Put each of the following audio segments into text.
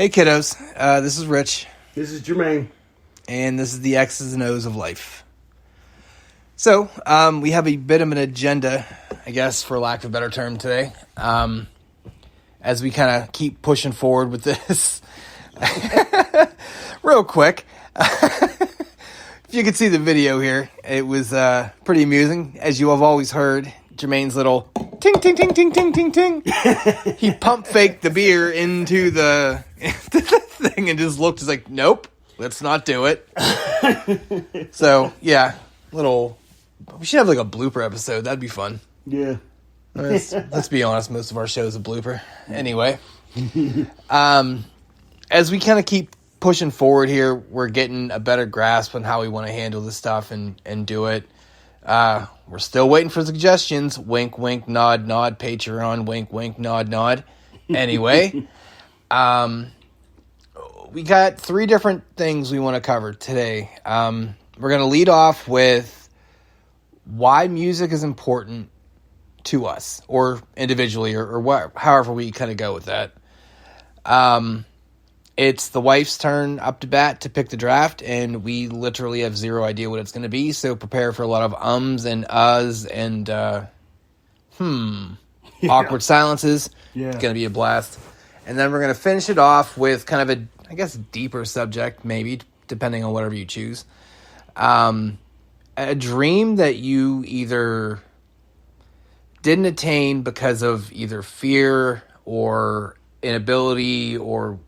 Hey kiddos, this is Rich, This is Dreamin. and this is the X's and O's of life. So, we have a bit of an agenda, I guess, for lack of a better term today, as we kind of keep pushing forward with this. Real quick, if you could see the video here, it was pretty amusing. As you have always heard, Jermaine's little ting, ting, ting, ting, ting, ting, ting. He pump faked the beer into the thing and just looked like, nope, let's not do it. So, yeah, we should have like a blooper episode. That'd be fun. Yeah. Let's be honest, most of our shows a blooper. Anyway, as we kind of keep pushing forward here, we're getting a better grasp on how we want to handle this stuff and do it. We're still waiting for suggestions. Wink, wink, nod, nod. Patreon. Wink, wink, nod, nod. Anyway, we got 3 different things we want to cover today. We're going to lead off with why music is important to us, or individually, or what, however we kind of go with that. It's the wife's turn up to bat to pick the draft, and we literally have zero idea what it's going to be, so prepare for a lot of ums and uhs and awkward silences. Yeah. It's going to be a blast. And then we're going to finish it off with kind of a, I guess, deeper subject, maybe, depending on whatever you choose. A dream that you either didn't attain because of either fear or inability or,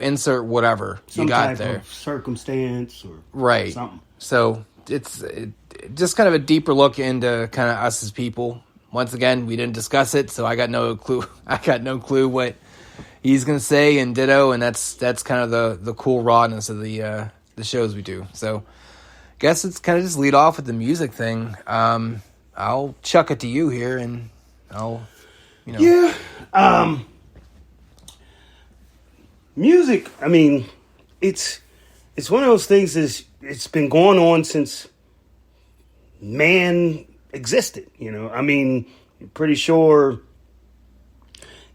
insert whatever Some you got type there. Of circumstance or right. something. So it's just kind of a deeper look into kind of us as people. Once again, we didn't discuss it, so I got no clue. I got no clue what he's gonna say, and ditto. And that's kind of the cool rawness of the shows we do. So guess it's kind of just lead off with the music thing. I'll chuck it to you here, and I'll, Yeah. Music, I mean, it's one of those things it's been going on since man existed, I mean, I'm pretty sure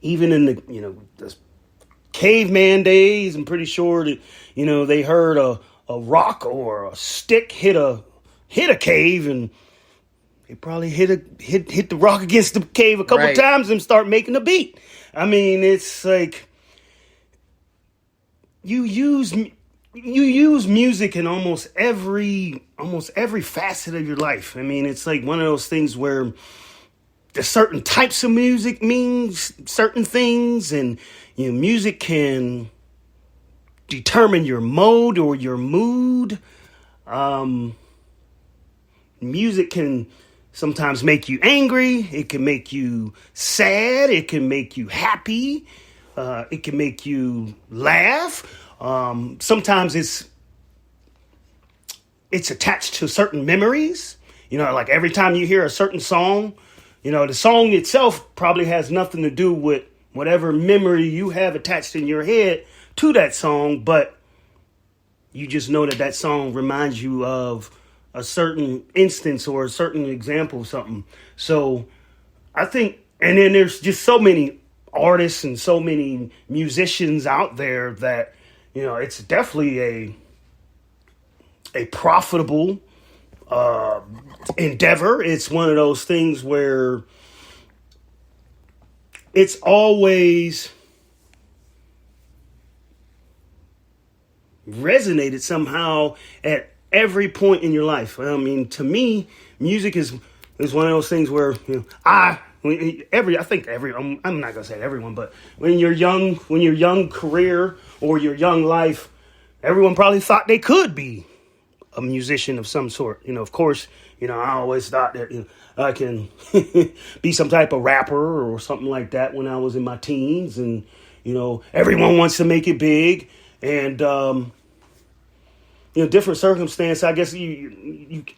even in the caveman days, I'm pretty sure that, they heard a rock or a stick hit a cave, and they probably hit the rock against the cave a couple times and start making a beat. I mean, it's like you use music in almost every facet of your life. I mean, it's like one of those things where the certain types of music means certain things, and music can determine your mode or your mood. Music can sometimes make you angry. It can make you sad. It can make you happy. It can make you laugh. Sometimes it's attached to certain memories. Like every time you hear a certain song, the song itself probably has nothing to do with whatever memory you have attached in your head to that song, but you just know that song reminds you of a certain instance or a certain example of something. So I think, and then there's just so many artists and so many musicians out there that, it's definitely a profitable endeavor. It's one of those things where it's always resonated somehow at every point in your life. I mean, to me, music is one of those things where I'm not gonna say everyone, but when you're young career or your young life, everyone probably thought they could be a musician of some sort. Of course, I always thought that I can be some type of rapper or something like that when I was in my teens, and everyone wants to make it big, and different circumstance. I guess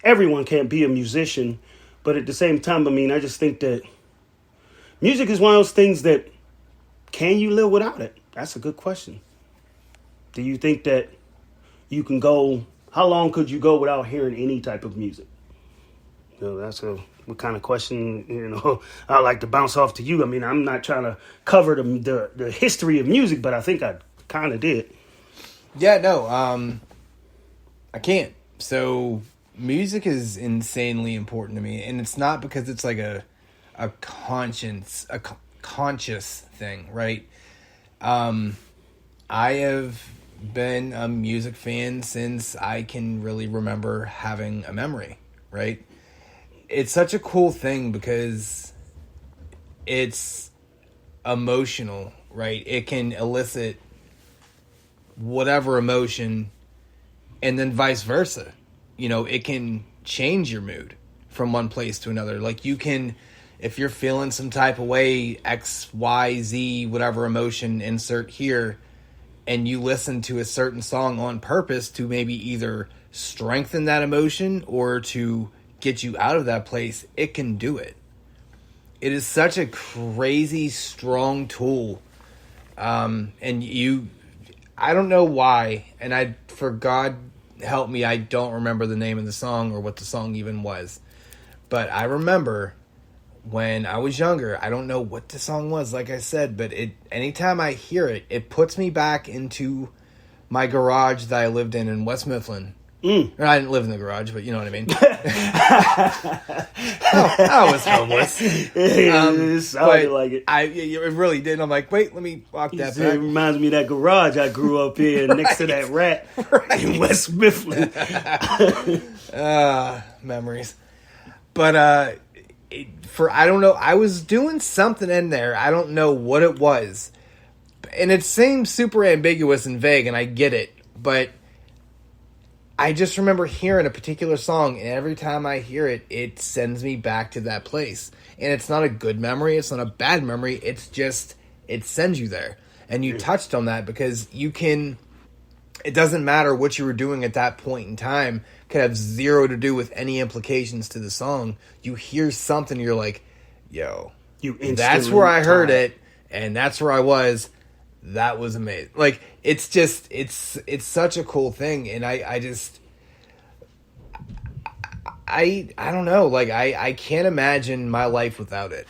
everyone can't be a musician, but at the same time, I mean, I just think that music is one of those things that, can you live without it? That's a good question. Do you think that you can go, how long could you go without hearing any type of music? That's what kind of question, I like to bounce off to you. I mean, I'm not trying to cover the history of music, but I think I'd kind of did. Yeah, no, I can't. So music is insanely important to me, and it's not because it's like a conscious thing, right? I have been a music fan since I can really remember having a memory, right? It's such a cool thing because it's emotional, right? It can elicit whatever emotion, and then vice versa. You know, it can change your mood from one place to another. Like you can, if you're feeling some type of way, X, Y, Z, whatever emotion, insert here, and you listen to a certain song on purpose to maybe either strengthen that emotion or to get you out of that place, it can do it. It is such a crazy strong tool. And I don't know why, and for God help me, I don't remember the name of the song or what the song even was. But I remember when I was younger, I don't know what the song was, like I said, but anytime I hear it, it puts me back into my garage that I lived in West Mifflin. Or I didn't live in the garage, but you know what I mean. I was homeless. It sounded like it. It really did. I'm like, wait, let me walk that back. It reminds me of that garage I grew up in next to that rat in West Mifflin. Memories. But I don't know, I was doing something in there. I don't know what it was. And it seems super ambiguous and vague, and I get it. But I just remember hearing a particular song, and every time I hear it, it sends me back to that place. And it's not a good memory. It's not a bad memory. It's just, it sends you there. And you touched on that because you can, it doesn't matter what you were doing at that point in time. Could have zero to do with any implications to the song. You hear something, you're like, yo, that's where I heard it, and that's where I was. That was amazing. Like, it's just, it's such a cool thing, and I don't know, like, I can't imagine my life without it.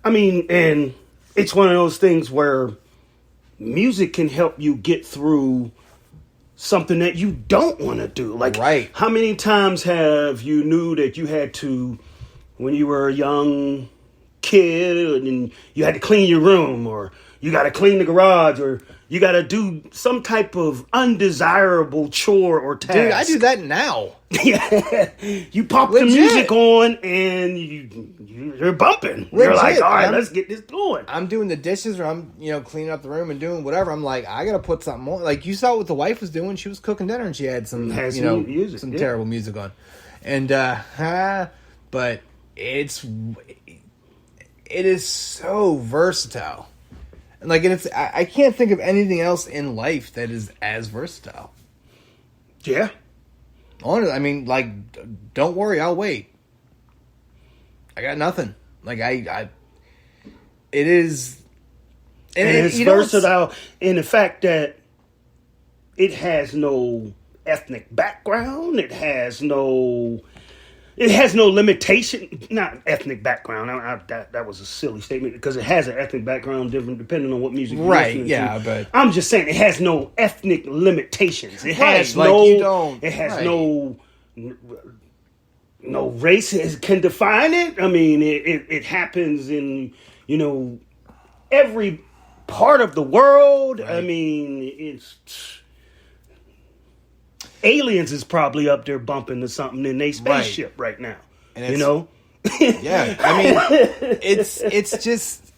I mean, and it's one of those things where music can help you get through something that you don't want to do. Like, right. How many times have you knew that you had to, when you were a young kid, and you had to clean your room, or you got to clean the garage, or you got to do some type of undesirable chore or task. Dude, I do that now. Yeah, you pop the music on and you're bumping. Legit. You're like, all right, let's get this going. I'm doing the dishes, or I'm cleaning up the room and doing whatever. I'm like, I gotta put something on. Like, you saw what the wife was doing. She was cooking dinner and she had some music, some terrible music on, and but it is so versatile. And like, and I can't think of anything else in life that is as versatile. Yeah. Honestly, I mean, like, don't worry, I'll wait. I got nothing. Like, it is, and it's versatile in the fact that it has no ethnic background. It has no limitation. Not ethnic background. That was a silly statement, because it has an ethnic background different depending on what music you're listening to. Yeah, but I'm just saying it has no ethnic limitations. It has no race can define it. I mean, it happens in every part of the world. Right. I mean, it's. Aliens is probably up there bumping to something in their spaceship right now. And yeah, I mean, it's just,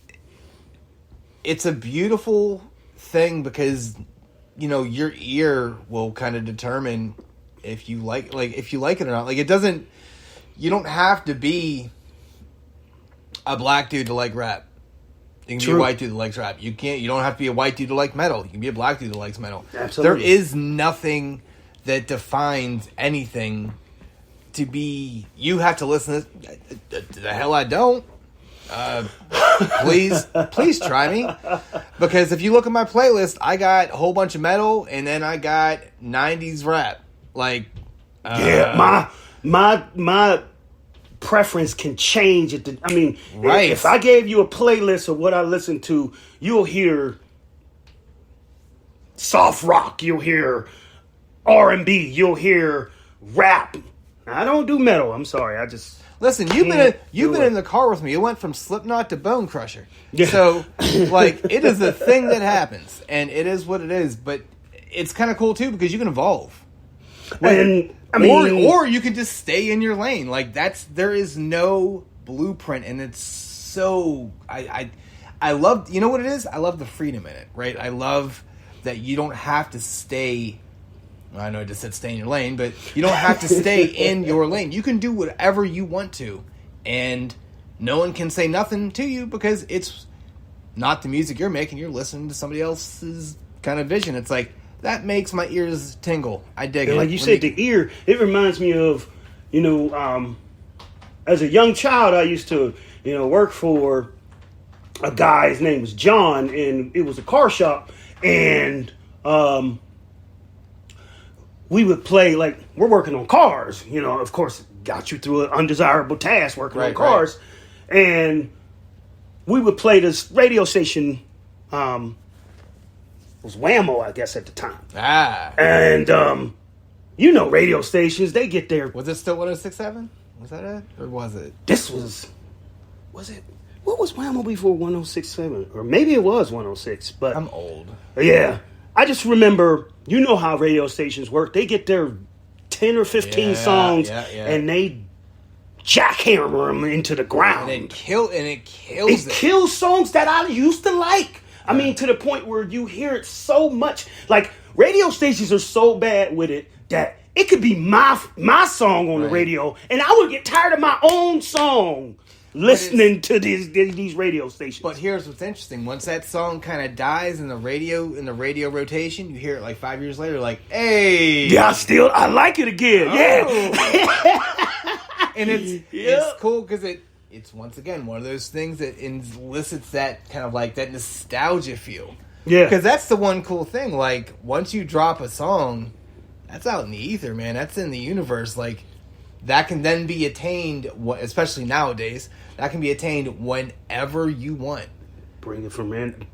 it's a beautiful thing because, your ear will kind of determine if you like it or not. Like, you don't have to be a black dude to like rap. You can be a white dude that likes rap. You don't have to be a white dude to like metal. You can be a black dude that likes metal. Absolutely. There is nothing that defines anything to be. You have to listen to the hell I don't. Please try me, because if you look at my playlist, I got a whole bunch of metal and then I got 90s rap. Like, my preference can change right. If I gave you a playlist of what I listen to, you'll hear soft rock. You'll hear R&B. You'll hear rap. I don't do metal. I'm sorry. I just listen. You've been in the car with me. It went from Slipknot to Bone Crusher. Yeah. So like it is a thing that happens, and it is what it is. But it's kind of cool too because you can evolve. And I mean, or you can just stay in your lane. Like there is no blueprint, and it's so I love, you know what it is? I love the freedom in it, right? I love that you don't have to stay. Well, I know I just said stay in your lane, but you don't have to stay in your lane. You can do whatever you want to, and no one can say nothing to you because it's not the music you're making. You're listening to somebody else's kind of vision. It's like, that makes my ears tingle. I dig it. Like you said, the ear, it reminds me of, as a young child, I used to, work for a guy. His name was John, and it was a car shop. And we would play, like, we're working on cars. Of course, got you through an undesirable task working on cars. Right. And we would play this radio station. It was Whammo, I guess, at the time. And, radio stations, they get their... Was it still 106.7? Was that it? Or was it? This was it? What was Whammo before 106.7? Or maybe it was 106, but... I'm old. Yeah. I just remember, how radio stations work. They get their 10 or 15 songs, and they jackhammer them into the ground. And it kills it. It kills songs that I used to like. I mean, to the point where you hear it so much. Like, radio stations are so bad with it that it could be my song on the radio, and I would get tired of my own song listening to these radio stations. But here's what's interesting. Once that song kind of dies in the radio rotation, you hear it like 5 years later, like, hey. Yeah, I like it again. Oh. Yeah. And it's cool because it's once again one of those things that elicits that kind of like that nostalgia feel. Yeah. Because that's the one cool thing. Like, once you drop a song, that's out in the ether, man. That's in the universe. Like, that can then be attained, especially nowadays, that can be attained whenever you want. Bring it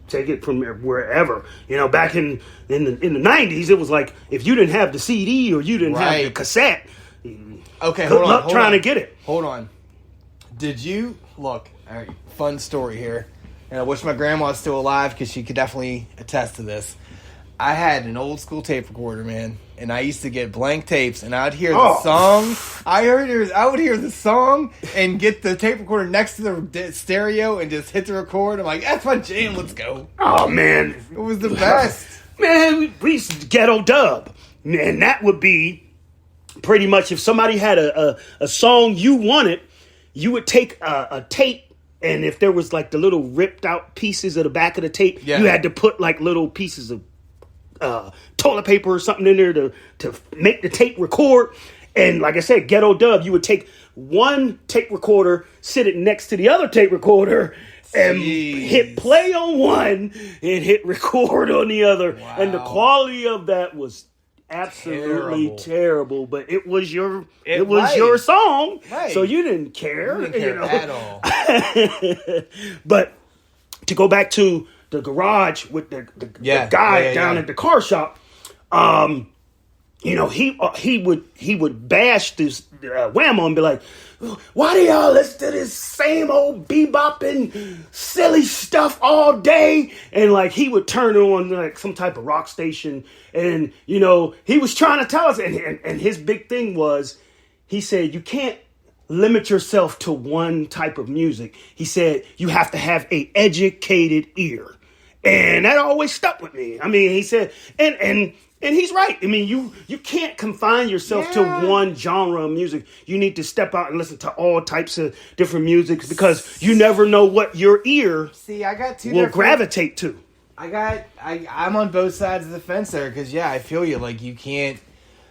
take it from wherever. Back in the 90s, it was like, if you didn't have the CD or you didn't have the cassette, okay, good luck trying to get it. Hold on. Did you look? All right, fun story here, and I wish my grandma was still alive because she could definitely attest to this. I had an old school tape recorder, man, and I used to get blank tapes, and I'd hear the song. I would hear the song and get the tape recorder next to the stereo and just hit the record. I'm like, that's my jam. Let's go. Oh man, it was the best. Man, we used to ghetto dub, and that would be pretty much if somebody had a song you wanted. You would take a tape, and if there was like the little ripped out pieces of the back of the tape, you had to put like little pieces of toilet paper or something in there to make the tape record. And like I said, ghetto dub, you would take one tape recorder, sit it next to the other tape recorder, and hit play on one and hit record on the other. Wow. And the quality of that was absolutely terrible, but it was your song, so you didn't care. You didn't care at all. But to go back to the garage with the guy down at the car shop, he would bash this Whammo and be like, why do y'all listen to this same old bebopping silly stuff all day? And like he would turn on like some type of rock station, and he was trying to tell us, and his big thing was, he said, you can't limit yourself to one type of music. He said you have to have a educated ear. And that always stuck with me. I mean, he said, and he's right. I mean, you can't confine yourself to one genre of music. You need to step out and listen to all types of different music, because you never know what your ear will gravitate to. I'm on both sides of the fence there, because I feel you. Like, you can't,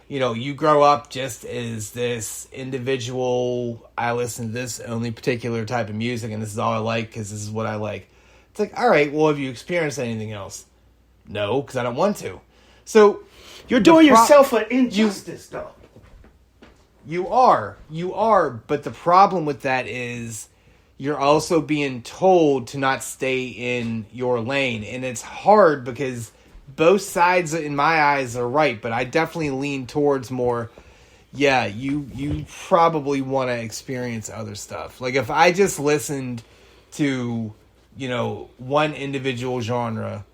you grow up just as this individual. I listen to this only particular type of music, and this is all I like because this is what I like. It's like, all right, well, have you experienced anything else? No, because I don't want to. So you're doing yourself an injustice, though. You are, but the problem with that is you're also being told to not stay in your lane, and it's hard because both sides in my eyes are right, but I definitely lean towards more. Yeah, you probably want to experience other stuff. Like if I just listened to, one individual genre,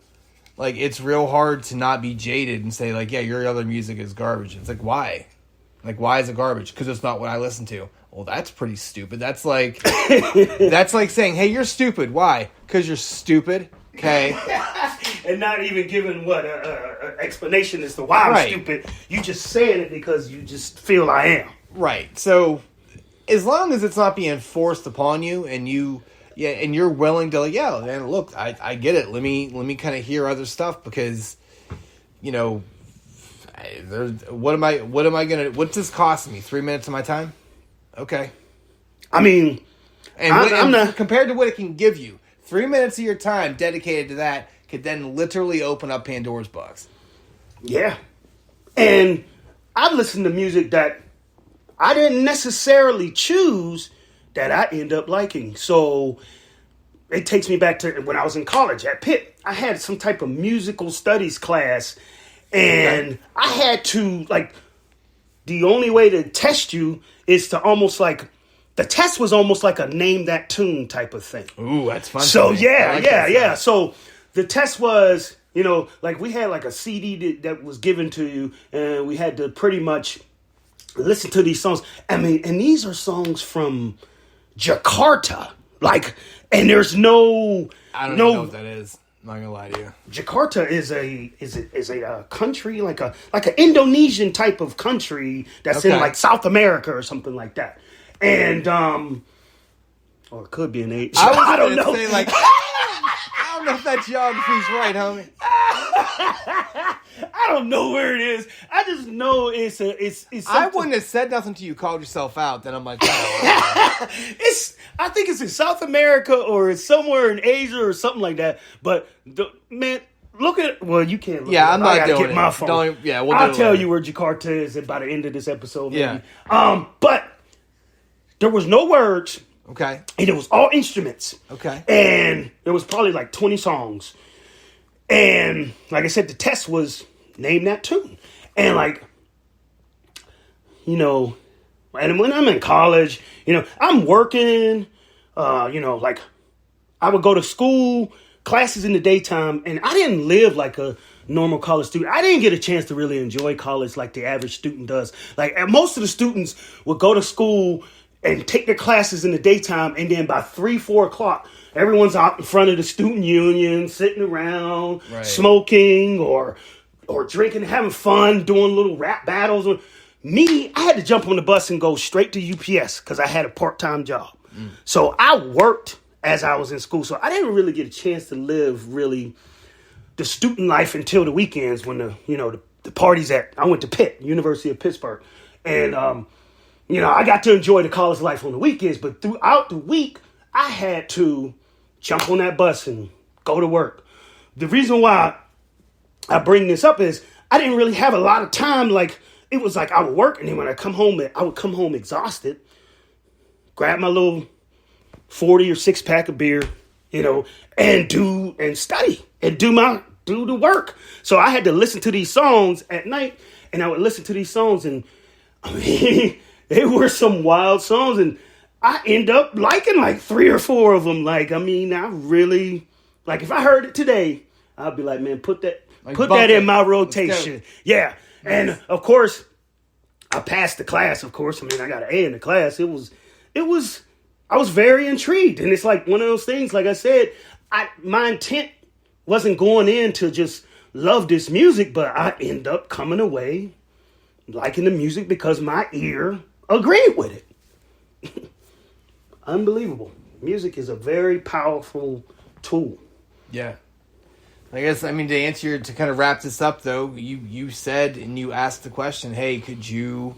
like it's real hard to not be jaded and say like, yeah, your other music is garbage. It's like, why? Like, why is it garbage? Because it's not what I listen to. Well, that's pretty stupid. That's like saying, hey, you're stupid. Why? Because you're stupid. Okay. And not even giving an explanation as to why I'm stupid. You just saying it because you just feel I am. Right. So as long as it's not being forced upon you and and you're willing to, like, yeah, man, look, I get it. Let me kind of hear other stuff because, what's this costing me? 3 minutes of my time? Okay. I mean, I'm not compared to what it can give you. 3 minutes of your time dedicated to that could then literally open up Pandora's box. Yeah. And I've listened to music that I didn't necessarily choose that I end up liking. So it takes me back to when I was in college at Pitt. I had some type of musical studies class, and I had to, like, the only way to test you is to almost like, the test was almost like a name that tune type of thing. Ooh, that's fun. So yeah. So the test was, like we had like a CD that was given to you, and we had to pretty much listen to these songs. I mean, and these are songs from Jakarta, like, and there's no. I don't even know what that is. I'm not gonna lie to you. Jakarta is a country, like an Indonesian type of country that's in like South America or something like that. And or it could be an Asia. I don't know. Say like, I don't know if that geography's right, homie. I don't know where it is. I just know it's I wouldn't have said nothing till you called yourself out. Then I'm like, I think it's in South America or it's somewhere in Asia or something like that. But man, look at you can't. Look I'm not doing get my phone. I'll tell you where Jakarta is by the end of this episode. Maybe. Yeah. But there was no words. Okay. And it was all instruments. Okay. And there was probably like 20 songs. And like I said, the test was name that tune. And like, and when I'm in college, I'm working, like I would go to school, classes in the daytime, and I didn't live like a normal college student. I didn't get a chance to really enjoy college like the average student does. Like most of the students would go to school and take their classes in the daytime, and then by 3-4 o'clock, everyone's out in front of the student union, sitting around, smoking or drinking, having fun, doing little rap battles. Me, I had to jump on the bus and go straight to UPS because I had a part-time job. So I worked as I was in school. So I didn't really get a chance to live really the student life until the weekends when the parties I went to Pitt, University of Pittsburgh. And, I got to enjoy the college life on the weekends, but throughout the week, I had to jump on that bus and go to work. The reason why I bring this up is I didn't really have a lot of time. Like, it was like I would work, and then when I would come home exhausted, grab my little 40 or 6-pack of beer, and study and do the work. So I had to listen to these songs at night, and I would listen to these songs, and I mean, they were some wild songs, and I end up liking like 3 or 4 of them. Like, I mean, I really, like, if I heard it today, I'd be like, man, put that in my rotation. Yeah. Nice. And of course, I passed the class, of course. I mean, I got an A in the class. I was very intrigued. And it's like one of those things, like I said, my intent wasn't going in to just love this music, but I end up coming away liking the music because my ear agreed with it. Unbelievable. Music is a very powerful tool. Yeah. I guess, I mean, to kind of wrap this up, though, you said and you asked the question, hey, could you,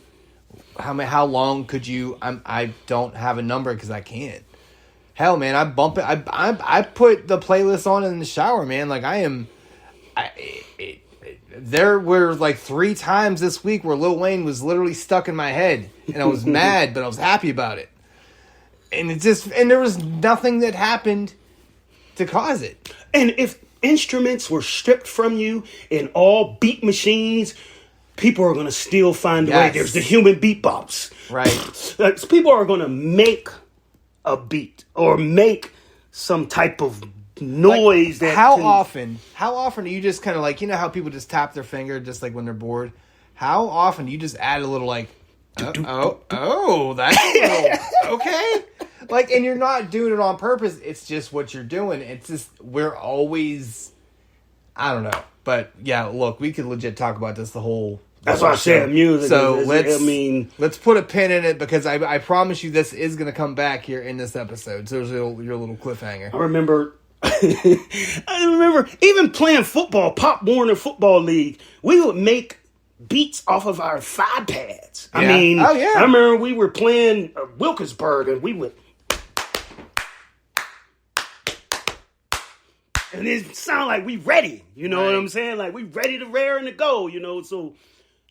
how long could you, I don't have a number because I can't. Hell, man, I bump it. I put the playlist on in the shower, man. Like, there were like 3 times this week where Lil Wayne was literally stuck in my head, and I was mad, but I was happy about it. And there was nothing that happened to cause it. And if instruments were stripped from you and all beat machines, people are going to still find a way. There's the human beatbox. Right. People are going to make a beat or make some type of noise. Like, how often do you just kind of like, you know how people just tap their finger just like when they're bored? How often do you just add a little like, that's a little, okay? Like, and you're not doing it on purpose. It's just what you're doing. It's just, we're always, I don't know. But yeah, look, we could legit talk about this the whole That's why I said music. So let's put a pin in it because I promise you this is going to come back here in this episode. So there's your little cliffhanger. I remember even playing football, Pop Warner Football League. We would make beats off of our thigh pads. Yeah. I remember we were playing Wilkinsburg and we would. And it sounded like we ready. You know what I'm saying? Like we ready to raring to go, you know? So,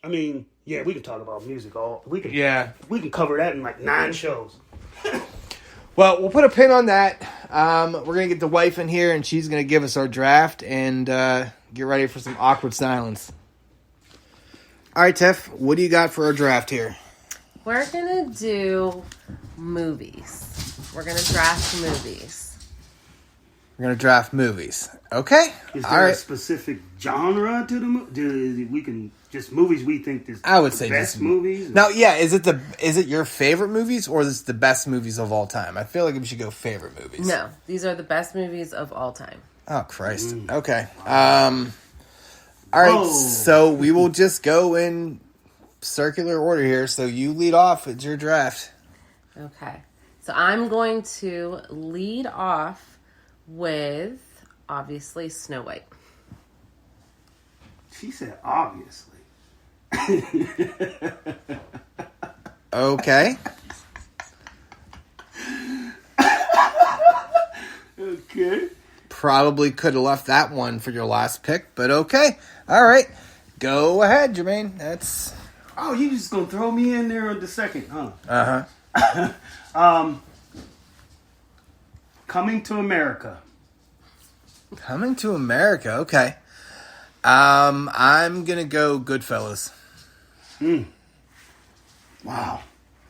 I mean, yeah, we can talk about music we can cover that in like 9 shows. Well, we'll put a pin on that. We're going to get the wife in here, and she's going to give us our draft and get ready for some awkward silence. All right, Tiff, what do you got for our draft here? We're going to do movies. We're going to draft movies. We're going to draft movies. Okay. Is there a specific genre to the movie? We can just movies we think is I would say best just movies. Now, yeah, is it your favorite movies or is it the best movies of all time? I feel like we should go favorite movies. No, these are the best movies of all time. Oh Christ. Okay. All right, so we will just go in circular order here. So you lead off. It's your draft. Okay. So I'm going to lead off with, obviously, Snow White. She said, obviously. Okay. Okay. Probably could have left that one for your last pick, but okay. All right. Go ahead, Jermaine. That's... Oh, you just going to throw me in there on the second, huh? Uh-huh. Coming to America. Coming to America, okay. I'm gonna go Goodfellas. Wow.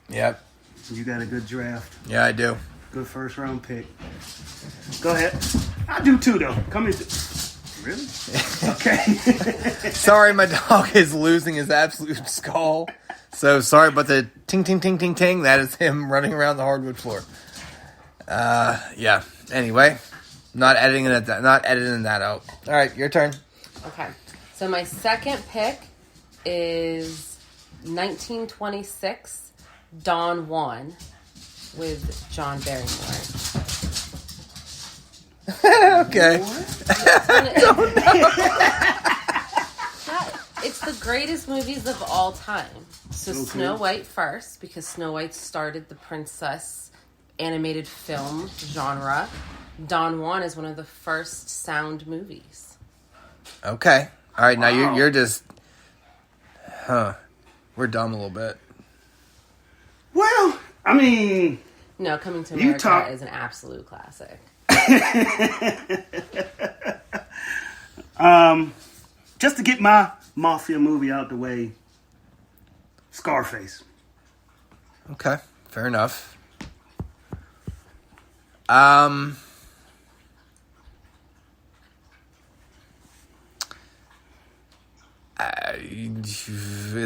Yep. You got a good draft. Yeah, I do. Good first round pick. Go ahead. I do too, though. Coming to... Really? Okay. Sorry, my dog is losing his absolute skull. So sorry about the ting, ting, ting, ting, ting. That is him running around the hardwood floor. Yeah. Anyway, not editing that out. All right, your turn. Okay. So my second pick is 1926, Don Juan with John Barrymore. Okay. It's the greatest movies of all time. So Snow White first, because Snow White started the princess animated film genre. Don Juan is one of the first sound movies. Okay. All right, now you're just... We're dumb a little bit. Well, I mean... No, Coming to America is an absolute classic. Just to get my mafia movie out the way, Scarface. Okay, fair enough.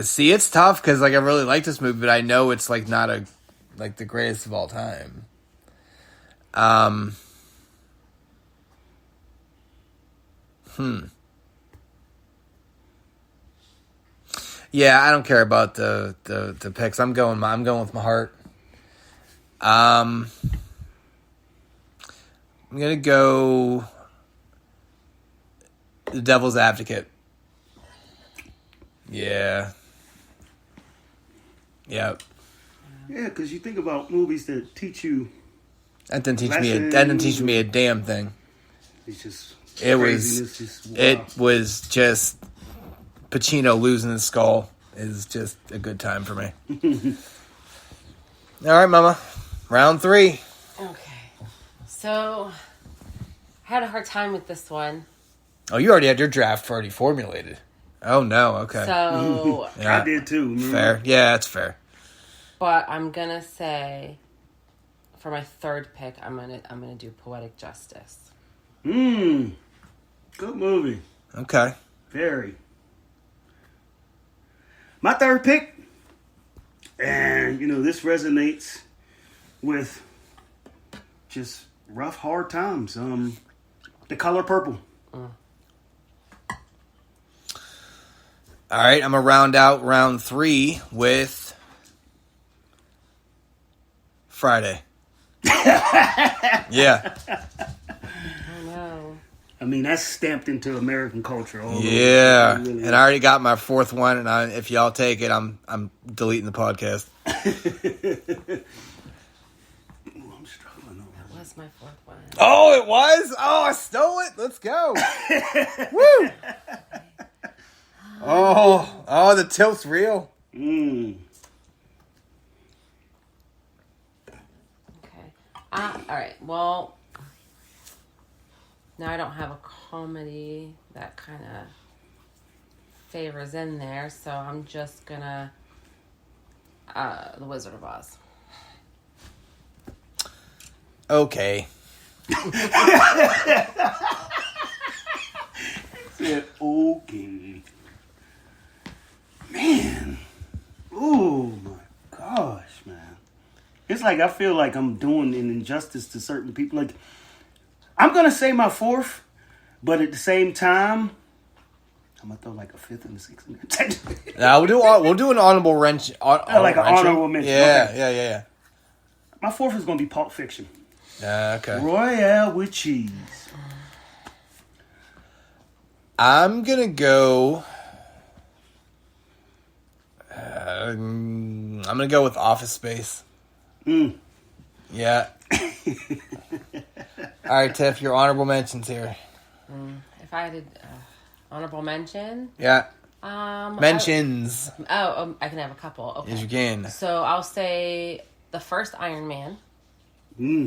See, it's tough because like I really like this movie, but I know it's like not the greatest of all time. Yeah, I don't care about the picks. I'm going with my heart. I'm gonna go The Devil's Advocate. Yeah. Yep. Yeah, because you think about movies that teach you. That didn't teach me a damn thing. It's just. It was just Pacino losing his skull is just a good time for me. All right, Mama. Round 3. Okay. So, I had a hard time with this one. Oh, you already had your draft already formulated. Oh, no. Okay. So, Yeah. I did too. Remember? Fair. Yeah, that's fair. but I'm gonna say, for my third pick, I'm gonna do Poetic Justice. Good movie. Okay. Very. My third pick, and this resonates with just rough, hard times. The Color Purple. All right, I'm going to round out round 3 with Friday. Yeah. Oh no. I mean, that's stamped into American culture. Yeah. Really And I already got my fourth one, and if y'all take it, I'm deleting the podcast. I'm struggling over That was my fourth one. Oh, it was? Oh, I stole it. Let's go. Woo. Oh, the tilt's real. it. Okay. All right. Well, now I don't have a comedy that kind of favors in there, so I'm just gonna The Wizard of Oz. Okay. Said okay. Man. Oh my gosh, man. It's like I feel like I'm doing an injustice to certain people. Like, I'm gonna say my fourth, but at the same time, I'm gonna throw like a fifth and a sixth in there. Now we'll do an honorable wrench. Like an honorable mention. Yeah, Okay. yeah. My fourth is gonna be Pulp Fiction. Okay. Royale with cheese. I'm gonna go. I'm gonna go with Office Space. Yeah. All right, Tiff, your honorable mentions here. If I had honorable mention, Yeah. mentions. Mentions. I can have a couple. Okay. Yes, you can. So I'll say the first Iron Man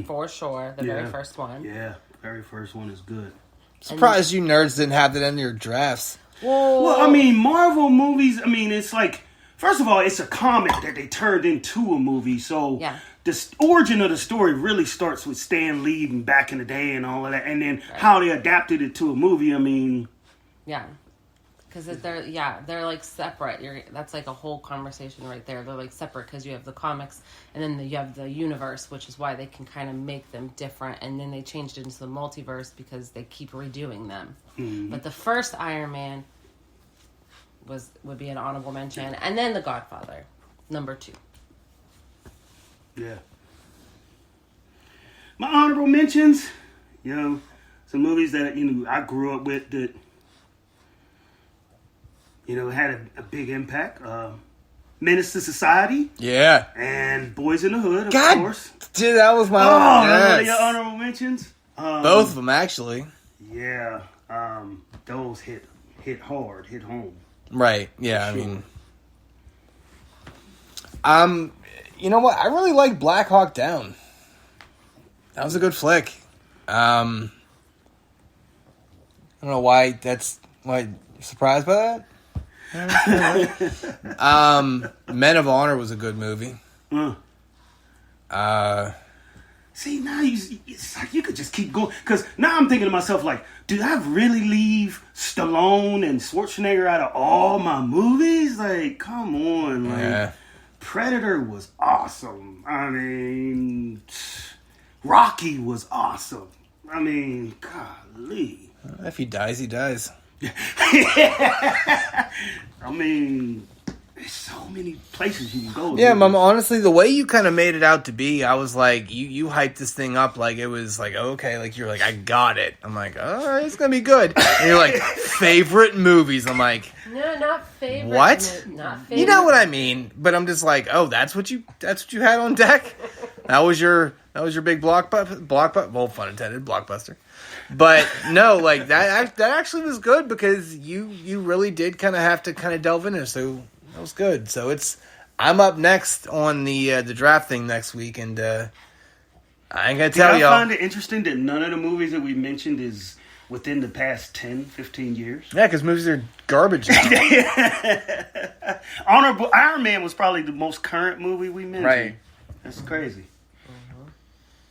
for sure. The very first one. Yeah, very first one is good. Surprised you nerds didn't have that in your drafts. Well, I mean, Marvel movies, it's like, first of all, it's a comic that they turned into a movie. So the origin of the story really starts with Stan Lee and back in the day and all of that. And then how they adapted it to a movie, Yeah. Because they're like separate. That's like a whole conversation right there. They're like separate because you have the comics and then you have the universe, which is why they can kind of make them different. And then they changed it into the multiverse because they keep redoing them. But the first Iron Man would be an honorable mention, and then The Godfather, number 2. Yeah. My honorable mentions, some movies that I grew up with that had a big impact. Menace to Society. Yeah. And Boys in the Hood, of God, course. Dude, that was my one of your honorable mentions? Both of them, actually. Yeah. Those hit hard, hit home. Right. Yeah, sure. You know what? I really like Black Hawk Down. That was a good flick. I don't know why you're surprised by that? Men of Honor was a good movie. See, now it's like you could just keep going. Because now I'm thinking to myself, like, did I really leave Stallone and Schwarzenegger out of all my movies? Like, come on. Like, Predator was awesome. Rocky was awesome. Golly. If he dies, he dies. There's so many places you can go. Yeah, Mom, honestly, the way you kind of made it out to be, I was like, you hyped this thing up like it was like, okay, like you're like, I got it. I'm like, all right, it's going to be good. And you're like, favorite movies. I'm like, no, not favorite. What? Not favorite. You know what I mean? But I'm just like, oh, that's what you had on deck? That was your big blockbuster, well, fun intended, blockbuster. But no, like that actually was good because you really did kind of have to kind of delve in it. So that was good. So I'm up next on the draft thing next week, and I ain't gonna tell y'all. I find it interesting that none of the movies that we mentioned is within the past 10, 15 years. Yeah, because movies are garbage now. Honorable Iron Man was probably the most current movie we mentioned. Right. That's crazy.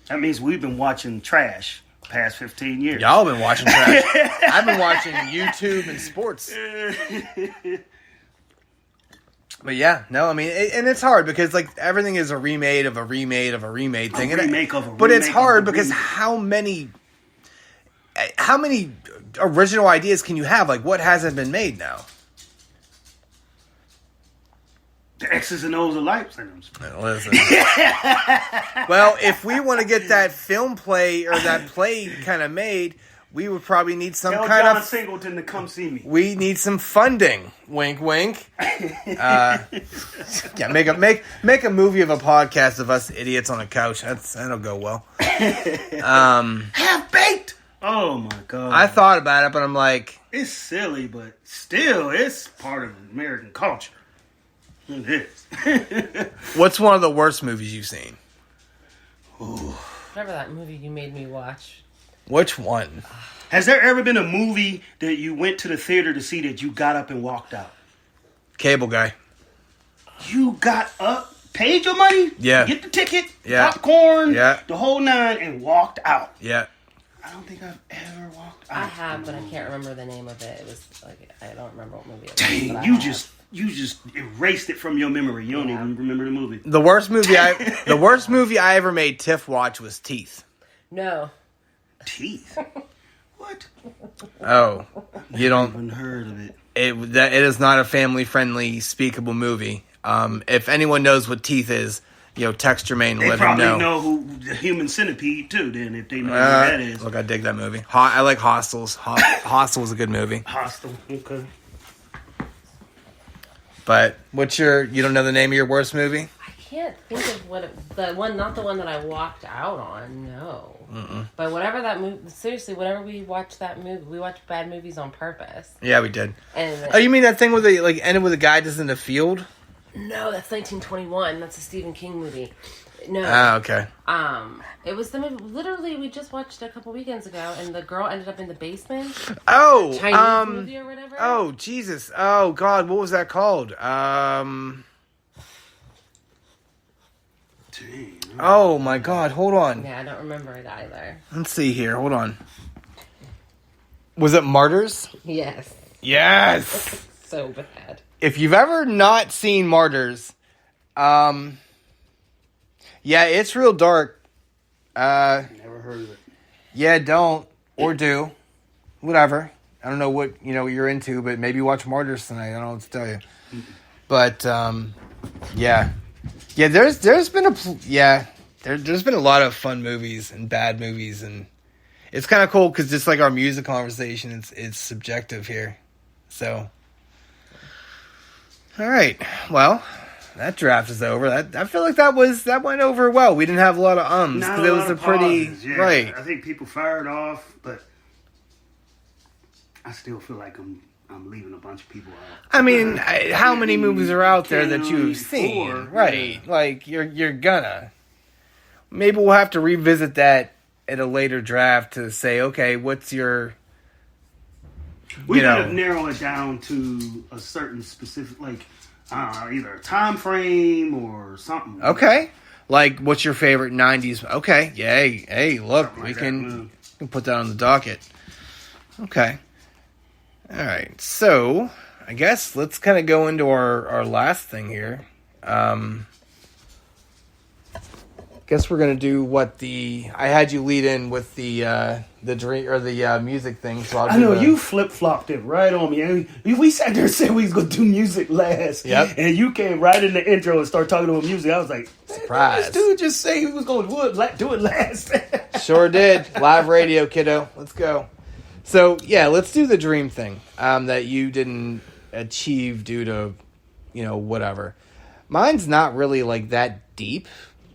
That means we've been watching trash the past 15 years. Y'all been watching trash. I've been watching YouTube and sports. But yeah, no, I mean, and it's hard because like everything is a remade of a remade of a remade thing. But it's hard because how many original ideas can you have? Like, what hasn't been made now? The X's and O's of life. Listen. Well, if we want to get that film play or that play kind of made, we would probably need some Tell kind John of Singleton to come see me. We need some funding. Wink, wink. Yeah, make a movie of a podcast of us idiots on a couch. That'll go well. Half baked. Oh my god. I thought about it, but I'm like, it's silly, but still, it's part of American culture. It is. What's one of the worst movies you've seen? Remember that movie you made me watch? Which one? Has there ever been a movie that you went to the theater to see that you got up and walked out? Cable Guy. You got up, paid your money, yeah, get the ticket, yeah, popcorn, yeah, the whole nine, and walked out. Yeah. I don't think I've ever walked out. I have, but I can't remember the name of it. It was like I don't remember what movie it was. Dang, you just erased it from your memory. You don't even remember the movie. The worst movie I ever made Tiff watch was Teeth. No. Teeth? What? Oh, you don't. I haven't heard of it. It is not a family friendly, speakable movie. If anyone knows what Teeth is, text Jermaine and let him know. They probably know who the Human Centipede too. Then if they know who that is. Look, I dig that movie. I like Hostels. Hostel is a good movie. Hostel, okay. But you don't know the name of your worst movie? I can't think of not the one that I walked out on. No. Mm-mm. But whatever that movie, seriously, whenever we watch that movie, we watch bad movies on purpose. Yeah, we did. And you mean that thing with ended with a guy just in the field? No, that's 1921. That's a Stephen King movie. No. Ah, okay. It was the movie. Literally, we just watched a couple weekends ago, and the girl ended up in the basement. Oh, Chinese movie or whatever. Oh, Jesus. Oh, God, what was that called? Oh my God, hold on. Yeah, I don't remember it either. Let's see here. Hold on. Was it Martyrs? Yes. Yes. So bad. If you've ever not seen Martyrs, yeah, it's real dark. Never heard of it. Yeah, don't or do. Whatever. I don't know what you're into, but maybe watch Martyrs tonight. I don't know what to tell you. But yeah. Yeah, there's been there's been a lot of fun movies and bad movies, and it's kind of cool because just like our music conversation, it's subjective here. So, all right, well, that draft is over. I feel like that went over well. We didn't have a lot of ums because it was a pretty right. I think people fired off, but I still feel like I'm leaving a bunch of people out. I mean, how many movies are out there that you've seen? Right. Yeah. Like, you're gonna. Maybe we'll have to revisit that at a later draft to say, okay, what's your... We gotta narrow it down to a certain specific, either a time frame or something. Okay. Like, what's your favorite 90s... Okay. Yay. Hey, look, we can put that on the docket. Okay. All right, so I guess let's kind of go into our last thing here. Guess we're gonna do I had you lead in with the dream or the music thing. So I know you flip flopped it right on me. We sat there and said we was gonna do music last. Yep. And you came right in the intro and started talking about music. I was like, surprise! This dude just say he was gonna do it last. Sure did. Live radio, kiddo. Let's go. So, yeah, let's do the dream thing that you didn't achieve due to, whatever. Mine's not really, that deep,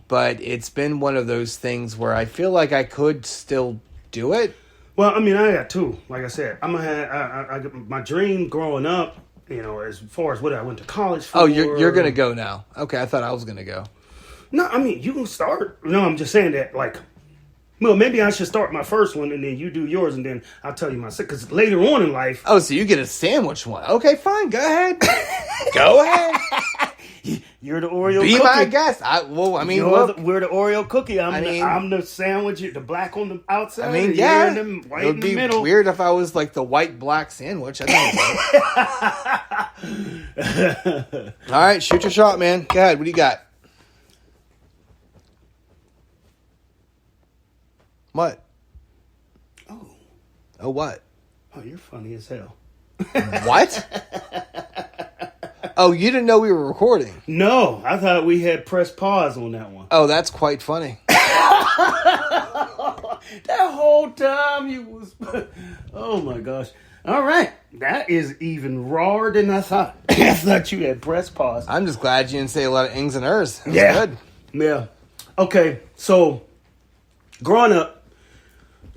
but it's been one of those things where I feel like I could still do it. Well, I mean, I got two. Like I said, I got my dream growing up, as far as what I went to college for. Oh, you're going to go now. Okay, I thought I was going to go. No, I mean, you can start. No, I'm just saying that, Well, maybe I should start my first one and then you do yours and then I'll tell you my second. Because later on in life. Oh, so you get a sandwich one. Okay, fine. Go ahead. Go ahead. You're the Oreo Be cookie. my guest. We're the Oreo cookie. I'm the sandwich, the black on the outside. I mean, yeah. You're in the white it would in the be middle. weird if I was like the white-black sandwich. I don't know. All right, shoot your shot, man. Go ahead. What do you got? What? Oh, what? Oh, you're funny as hell. What? Oh, you didn't know we were recording? No, I thought we had pressed pause on that one. Oh, that's quite funny. That whole time you was... Oh, my gosh. All right. That is even rawer than I thought. I thought you had pressed pause. I'm just glad you didn't say a lot of ings and ers. It was good. Yeah. Okay, so growing up,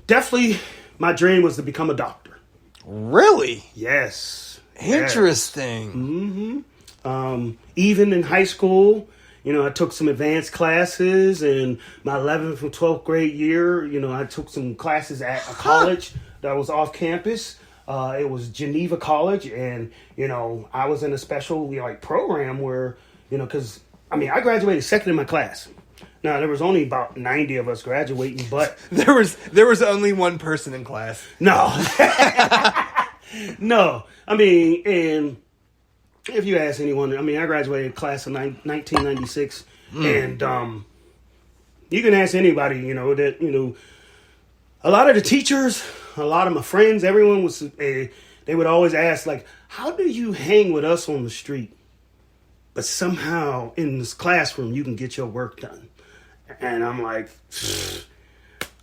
definitely my dream was to become a doctor. Really? Yes. Interesting. Even in high school, I took some advanced classes, and my 11th and 12th grade year, I took some classes at a college that was off campus. It was Geneva College, and, I was in a special program where, because, I graduated second in my class. Now, there was only about 90 of us graduating, but... There was only one person in class. No. No. And if you ask anyone, I graduated class in 1996, and you can ask anybody, that, a lot of the teachers, a lot of my friends, everyone was, they would always ask, like, how do you hang with us on the street, but somehow in this classroom you can get your work done? And I'm like,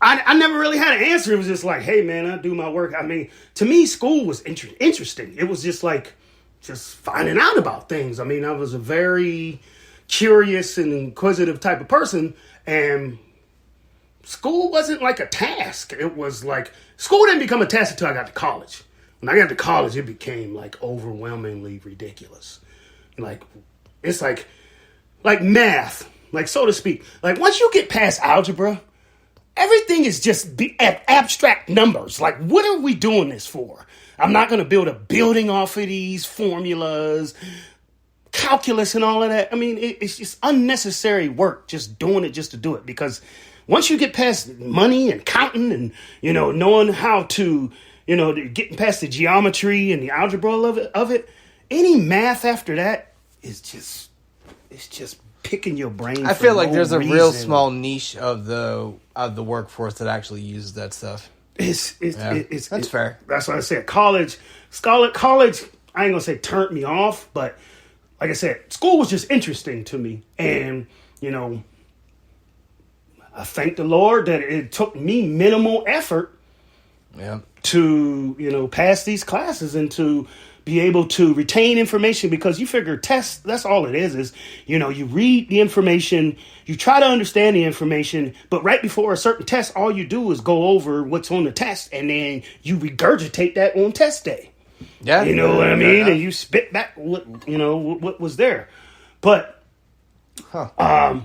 I never really had an answer. It was just like, hey, man, I do my work. To me, school was interesting. It was just like, just finding out about things. I was a very curious and inquisitive type of person. And school wasn't like a task. It was like, school didn't become a task until I got to college. When I got to college, it became like overwhelmingly ridiculous. Like, it's like math. Like, so to speak, like once you get past algebra, everything is just abstract numbers. Like, what are we doing this for? I'm not going to build a building off of these formulas, calculus and all of that. It's just unnecessary work, just doing it just to do it. Because once you get past money and counting and, knowing how to, getting past the geometry and the algebra of it, any math after that is just, it's just picking your brain. I feel like there's a real small niche of the workforce that actually uses that stuff. It's fair. That's what I said. College, I ain't gonna say turned me off, but like I said, school was just interesting to me, and I thank the Lord that it took me minimal effort, to pass these classes and to be able to retain information, because you figure tests, that's all it is, you read the information, you try to understand the information, but right before a certain test, all you do is go over what's on the test, and then you regurgitate that on test day. Yeah. You know what I mean? Yeah. And you spit back what was there. But, I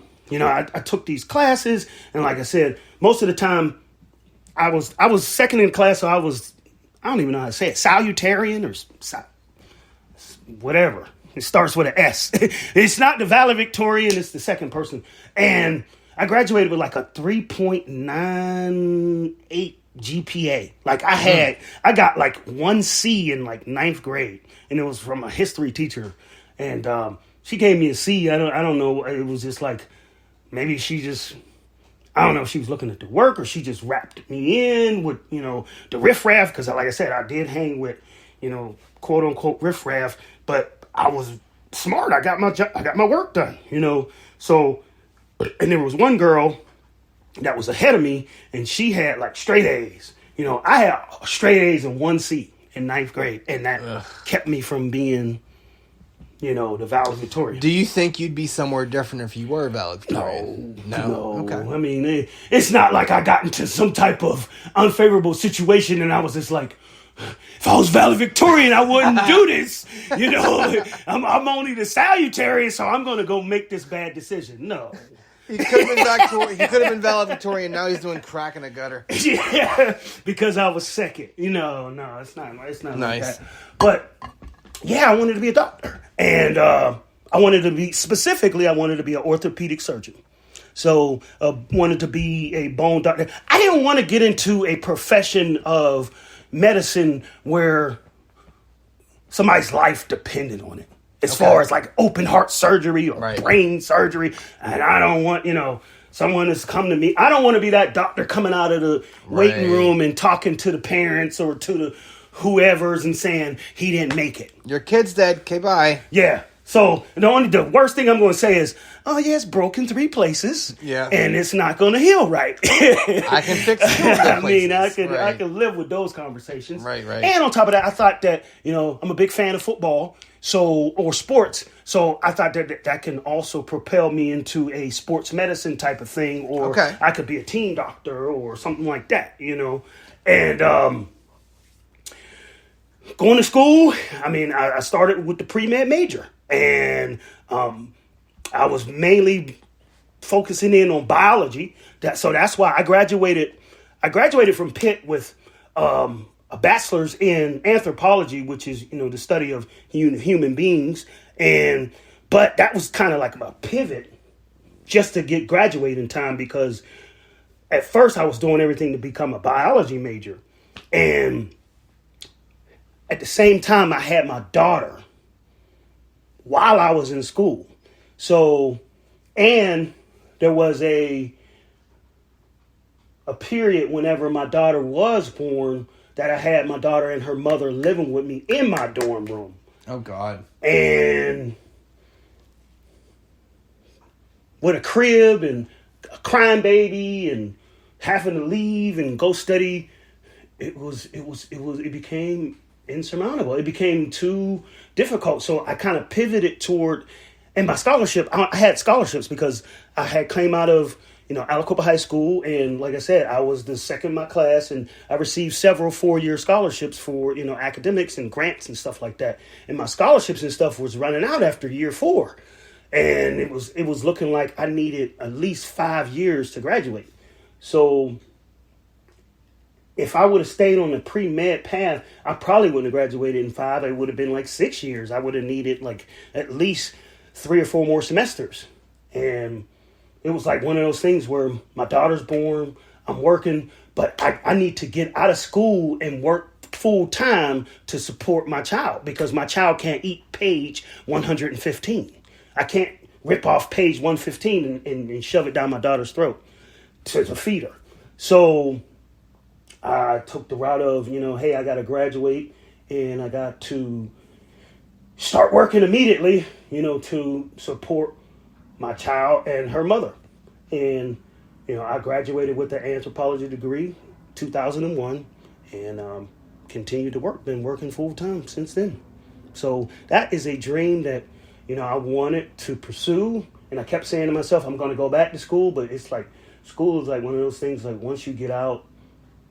took these classes, and like I said, most of the time, I was second in class, so I don't even know how to say it, salutarian or whatever. It starts with an S. It's not the valedictorian, it's the second person. And I graduated with like a 3.98 GPA. Like I got like 1 C in like 9th grade, and it was from a history teacher. And she gave me a C. I don't know. It was just like, maybe she just, I don't know if she was looking at the work or she just wrapped me in with, the riffraff. Because like I said, I did hang with, quote unquote riffraff, but I was smart. I got my work done, So, and there was one girl that was ahead of me, and she had like straight A's. I had straight A's and 1 C in 9th grade, and that kept me from being, the valedictorian. Do you think you'd be somewhere different if you were valedictorian? No. Okay. It's not like I got into some type of unfavorable situation and I was just like, if I was valedictorian, I wouldn't do this. I'm only the salutarian, so I'm going to go make this bad decision. No. He could have been valedictorian. Now he's doing crack in a gutter. Yeah, because I was second. No, it's not nice. Like that. But yeah, I wanted to be a doctor, and I wanted to be an orthopedic surgeon. So wanted to be a bone doctor. I didn't want to get into a profession of medicine where somebody's life depended on it. As far as like open heart surgery or brain surgery. And I don't want, someone has come to me. I don't want to be that doctor coming out of the waiting room and talking to the parents or to the whoever's and saying he didn't make it. Your kid's dead. Okay, bye. Yeah. So the worst thing I'm going to say is, oh yeah, it's broken 3 places. Yeah. And it's not going to heal right. I can fix it. I mean, I can live with those conversations. Right. And on top of that, I thought that, I'm a big fan of football. Or sports. So I thought that can also propel me into a sports medicine type of thing, or I could be a team doctor or something like that, And going to school, I started with the pre-med major, and I was mainly focusing in on biology. So that's why I graduated. I graduated from Pitt with a bachelor's in anthropology, which is, the study of human beings. But that was kind of like a pivot just to get graduated in time, because at first I was doing everything to become a biology major. And at the same time, I had my daughter while I was in school. So, and there was a period whenever my daughter was born that I had my daughter and her mother living with me in my dorm room. Oh, God. And with a crib and a crying baby and having to leave and go study, it became insurmountable. It became too difficult. So I kind of pivoted toward, and my scholarship, I had scholarships because I had came out of Aliquippa High School, and like I said, I was the second in my class, and I received several 4-year scholarships for, academics and grants and stuff like that. And my scholarships and stuff was running out after year 4. And it was looking like I needed at least 5 years to graduate. So if I would have stayed on the pre-med path, I probably wouldn't have graduated in 5. It would have been like 6 years. I would have needed like at least 3 or 4 more semesters. And it was like one of those things where my daughter's born, I'm working, but I need to get out of school and work full time to support my child, because my child can't eat page 115. I can't rip off page 115 and shove it down my daughter's throat to feed her. So I took the route of, hey, I got to graduate and I got to start working immediately, to support my child and her mother. And, I graduated with an anthropology degree, 2001, and continued to work. Been working full time since then. So that is a dream that, I wanted to pursue. And I kept saying to myself, I'm going to go back to school. But it's like, school is like one of those things, like once you get out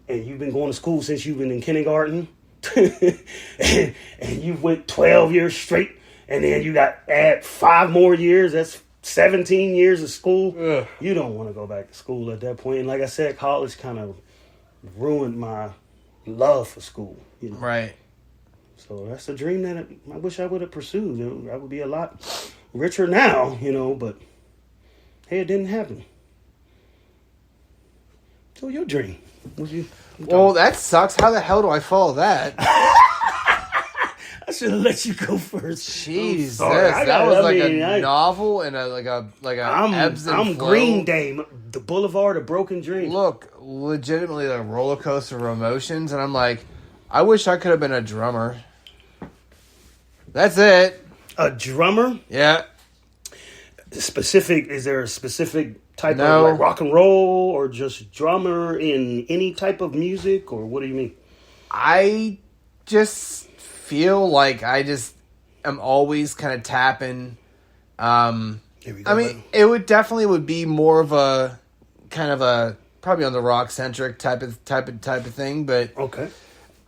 and you've been going to school since you've been in kindergarten and you went 12 years straight, and then you got add 5 more years, that's 17 years of school. Ugh. You don't want to go back to school at that point. And like I said, college kind of ruined my love for school. Right. So that's a dream that I wish I would have pursued. I would be a lot richer now, but hey, it didn't happen. So your dream. Well, that sucks. How the hell do I follow that? I should have let you go first. Jesus, that was a novel and a ebbs and I'm flow. Green Day, the Boulevard of Broken Dreams. Look, legitimately a roller coaster of emotions, and I'm like, I wish I could have been a drummer. That's it. A drummer? Yeah. Is there a specific type of like rock and roll, or just drummer in any type of music, or what do you mean? I just feel like I just am always kind of tapping. Here we go, it would be more of a kind of a probably on the rock centric type of thing, but okay.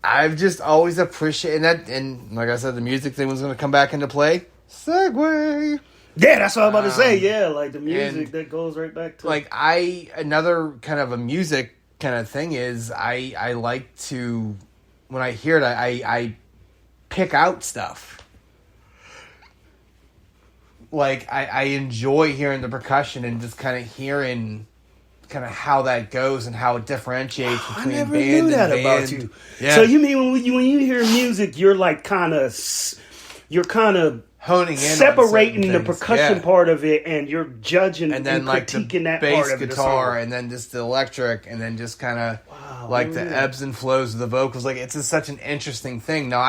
I've just always appreciated that, and like I said, the music thing was going to come back into play. Segue. Yeah, that's what I'm about to say. Yeah, like the music and, that goes right back to like another kind of a music kind of thing is I like to, when I hear it, I pick out stuff. Like I enjoy hearing the percussion and just kind of hearing kind of how that goes and how it differentiates between I never band knew that and band. about you. Yeah. So you mean when you hear music, you're like you're kind of honing in separating on the things. percussion part of it, and you're judging and then like the critiquing that bass part of guitar, the and then just the electric, and then just kind of like the yeah. ebbs and flows of the vocals. Like it's just such an interesting thing. Now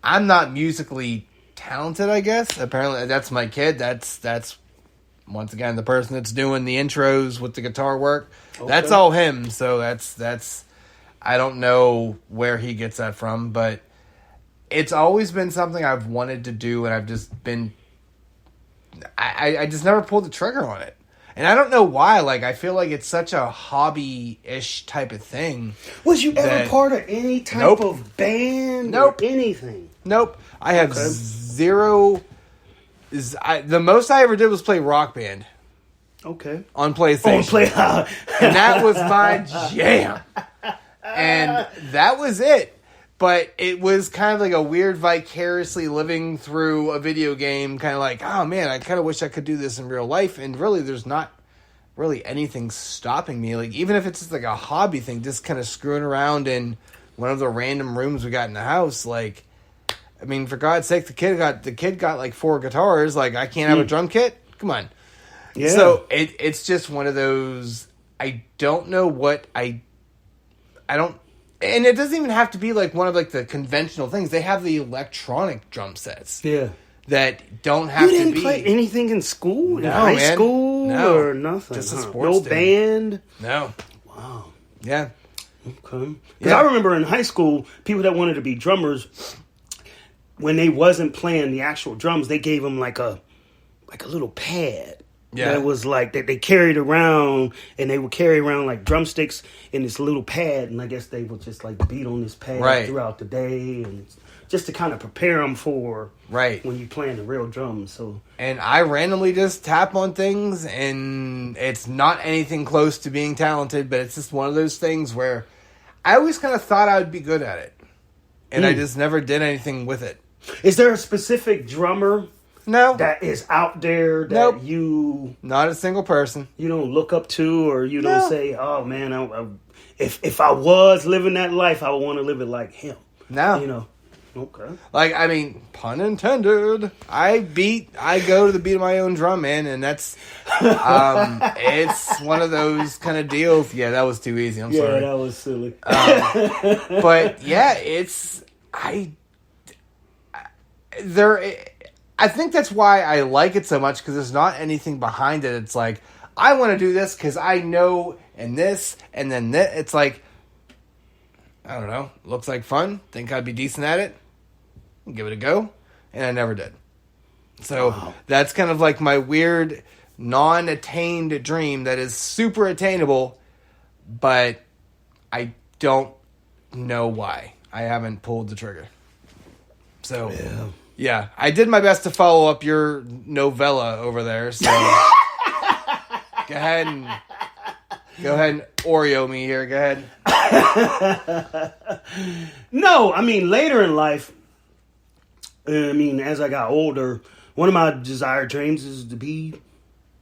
I'm not musically talented, I guess. Apparently that's my kid. That's once again the person that's doing the intros with the guitar work. Okay. That's all him. So that's I don't know where he gets that from, but it's always been something I've wanted to do, and I've just been I just never pulled the trigger on it. And I don't know why. Like, I feel like it's such a hobby-ish type of thing. Was you ever part of any type of band or anything? Nope. I have zero. The most I ever did was play Rock Band. Okay. On PlayStation. And that was my jam. And that was it. But it was kind of like a weird vicariously living through a video game, kind of like, oh man, I kind of wish I could do this in real life. And really, there's not really anything stopping me. Like, even if it's just like a hobby thing, just kind of screwing around in one of the random rooms we got in the house. Like, I mean, for God's sake, the kid got like 4 guitars. Like, I can't have a drum kit? Come on. Yeah. So it's just one of those, I don't know what I don't. And it doesn't even have to be like one of like the conventional things. They have the electronic drum sets. Yeah. That don't have to be. You didn't play anything in school? In high school? Or nothing? Just a sports No band? No. Wow. Yeah. Okay. Because I remember in high school, people that wanted to be drummers, when they wasn't playing the actual drums, they gave them like a little pad. Yeah. That was like that they carried around, and they would carry around like drumsticks in this little pad, and I guess they would just like beat on this pad throughout the day, and just to kind of prepare them for when you playing the real drums. So, and I randomly just tap on things, and it's not anything close to being talented, but it's just one of those things where I always kind of thought I would be good at it, and I just never did anything with it. Is there a specific drummer? No. That is out there that you... Not a single person. You don't look up to, or you don't say, oh man, if I was living that life, I would want to live it like him. No. You know. Okay. Like, I mean, pun intended, I go to the beat of my own drum, man, and that's, it's one of those kind of deals. Yeah, that was too easy. I'm sorry. Yeah, that was silly. But yeah, I think that's why I like it so much, because there's not anything behind it. It's like, I want to do this because I know, and this, and then this. It's like, I don't know, looks like fun. Think I'd be decent at it. Give it a go. And I never did. So that's kind of like my weird, non-attained dream that is super attainable, but I don't know why. I haven't pulled the trigger. So... Yeah, I did my best to follow up your novella over there, so go ahead and Oreo me here. Go ahead. No, I mean, later in life, I mean, as I got older, one of my desired dreams is to be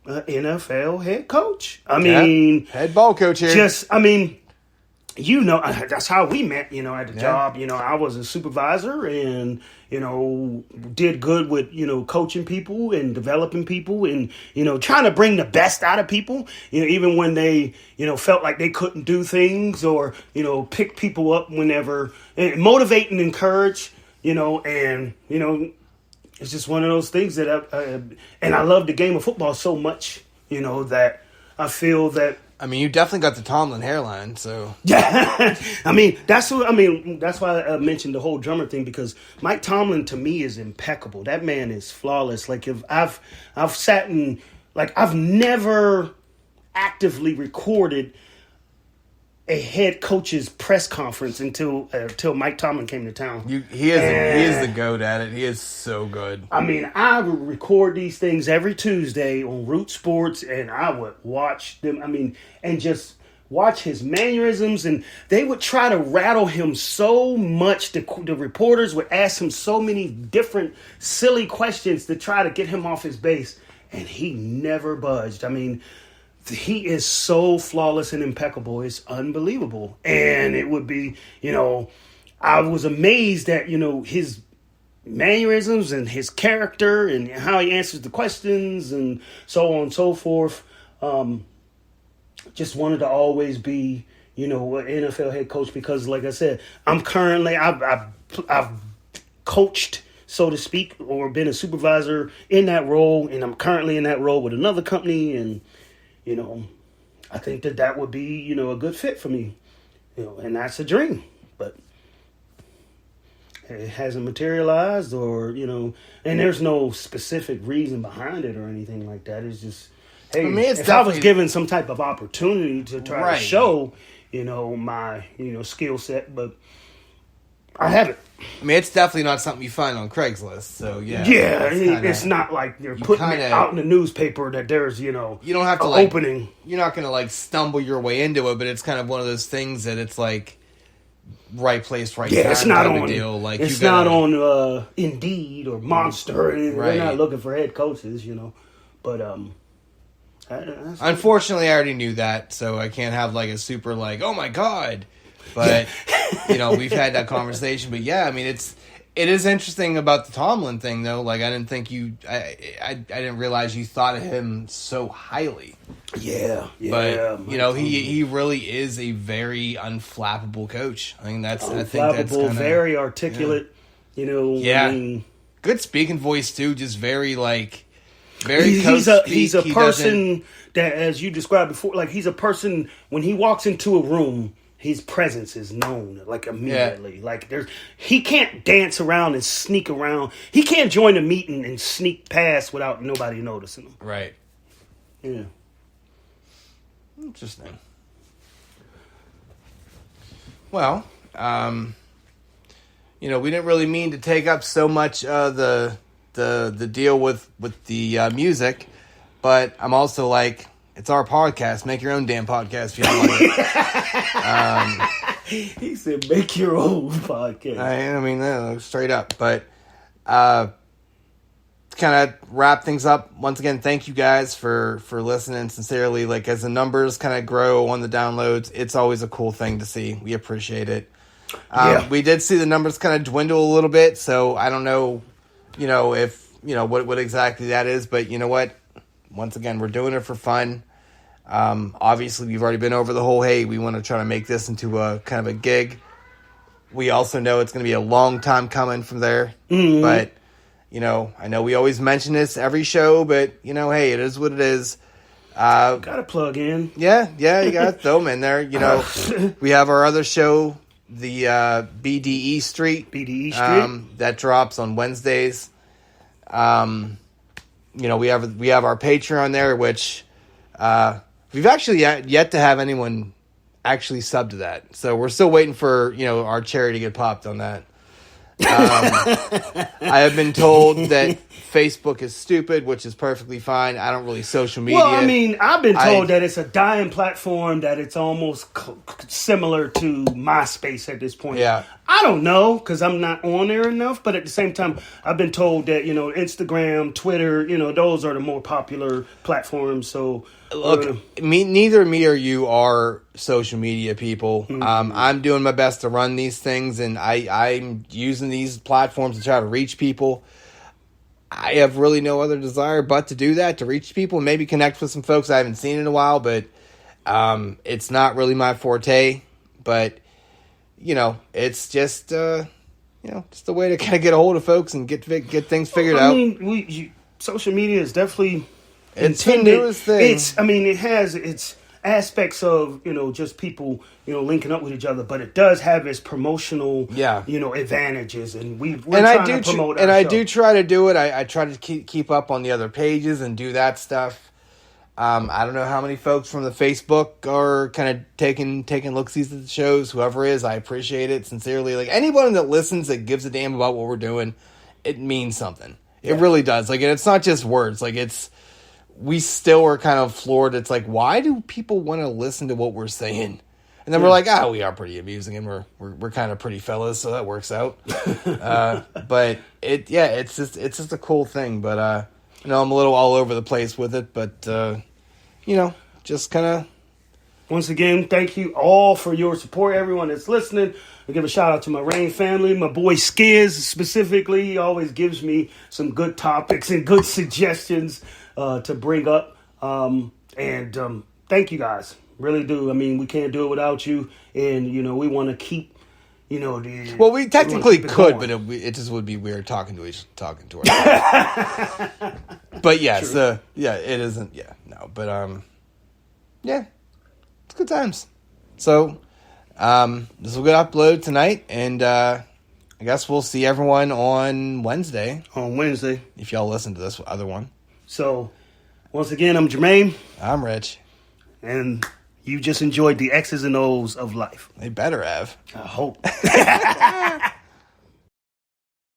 an NFL head coach. I mean... Head ball coach here. You know, that's how we met, you know, at the job. You know, I was a supervisor and, you know, did good with, you know, coaching people and developing people and, you know, trying to bring the best out of people, you know, even when they, you know, felt like they couldn't do things, or, you know, pick people up whenever, and motivate and encourage, you know, and, you know, it's just one of those things that and I love the game of football so much, you know, that I feel that. I mean, you definitely got the Tomlin hairline, so. Yeah, that's why I mentioned the whole drummer thing, because Mike Tomlin to me is impeccable. That man is flawless. Like, if I've sat and, like, I've never actively recorded a head coach's press conference until Mike Tomlin came to town. He is the GOAT at it. He is so good. I mean, I would record these things every Tuesday on Root Sports, and I would watch them. I mean, and just watch his mannerisms, and they would try to rattle him so much. The reporters would ask him so many different silly questions to try to get him off his base, and he never budged. I mean, he is so flawless and impeccable. It's unbelievable. And it would be, I was amazed at, his mannerisms and his character and how he answers the questions and so on and so forth. Just wanted to always be, an NFL head coach because, like I said, I'm currently, I've coached, so to speak, or been a supervisor in that role, and I'm currently in that role with another company, and I think that would be, a good fit for me, and that's a dream, but it hasn't materialized or, and there's no specific reason behind it or anything like that. It's just, hey, if I was given some type of opportunity to try to show, my, skill set, but I haven't. I mean, it's definitely not something you find on Craigslist, so yeah. Yeah, it's not like they're putting it out in the newspaper that there's, you don't have to opening. You're not going to stumble your way into it, but it's kind of one of those things that it's like right place, right time. It's not on. Deal. It's not on Indeed or Monster or anything. Right. They're not looking for head coaches, But unfortunately, I already knew that, so I can't have a super oh my god. But we've had that conversation. But yeah, I mean, it is interesting about the Tomlin thing, though. I didn't think I didn't realize you thought of him so highly. Yeah. But he really is a very unflappable coach. I think that's very articulate. Yeah. I mean, good speaking voice too. Just very he's a person that, as you described before, he's a person when he walks into a room. His presence is known immediately. Yeah. He can't dance around and sneak around. He can't join a meeting and sneak past without nobody noticing him. Right. Yeah. Interesting. Well, we didn't really mean to take up so much the deal with the music, but I'm also it's our podcast. Make your own damn podcast if you don't like it. He said, make your own podcast. I mean, straight up. But to kind of wrap things up, once again, thank you guys for listening sincerely. As the numbers kind of grow on the downloads, it's always a cool thing to see. We appreciate it. We did see the numbers kind of dwindle a little bit, so I don't know, if, what exactly that is. But you know what? Once again, we're doing it for fun. Obviously, we've already been over the whole, hey, we want to try to make this into a kind of a gig. We also know it's going to be a long time coming from there. Mm-hmm. But, I know we always mention this every show, but, hey, it is what it is. Got to plug in. Yeah, you got to throw them in there. We have our other show, the BDE Street. That drops on Wednesdays. We have our Patreon there, which... we've actually yet to have anyone actually sub to that. So we're still waiting for, our cherry to get popped on that. I have been told that Facebook is stupid, which is perfectly fine. I don't really social media. Well, I mean, I've been told that it's a dying platform, that it's almost similar to MySpace at this point. Yeah. I don't know, because I'm not on there enough, but at the same time, I've been told that, Instagram, Twitter, those are the more popular platforms, so... Look, neither me or you are social media people. Mm-hmm. I'm doing my best to run these things, and I'm using these platforms to try to reach people. I have really no other desire but to do that, to reach people, maybe connect with some folks I haven't seen in a while, but it's not really my forte. But, it's just, just a way to kind of get a hold of folks and get things figured out. I mean, social media is definitely... It's the newest thing. It has its aspects of, just people, linking up with each other, but it does have its promotional, advantages, and we're trying to promote our show. I do try to do it. I try to keep up on the other pages and do that stuff. I don't know how many folks from the Facebook are kind of taking look-sees at the shows. Whoever is, I appreciate it sincerely. Like, anyone that listens that gives a damn about what we're doing, it means something. It really does. Like, and it's not just words. Like, we still are kind of floored. It's like, why do people want to listen to what we're saying? And then we're like, we are pretty amusing, and we're kind of pretty fellas, so that works out. But it's just a cool thing. But I'm a little all over the place with it. But just kind of. Once again, thank you all for your support. Everyone that's listening, I give a shout out to my Rain family, my boy Skiz specifically. He always gives me some good topics and good suggestions to bring up. And thank you guys. Really do. I mean, we can't do it without you. And, we want to keep, well, we technically could, but it just would be weird talking to ourselves. But yes, it isn't. Yeah, no, but it's good times. So this will get uploaded tonight, and I guess we'll see everyone on Wednesday. On Wednesday, if y'all listen to this other one. So once again, I'm Jermaine. I'm Rich, and you just enjoyed the X's and O's of life. They better have. I hope.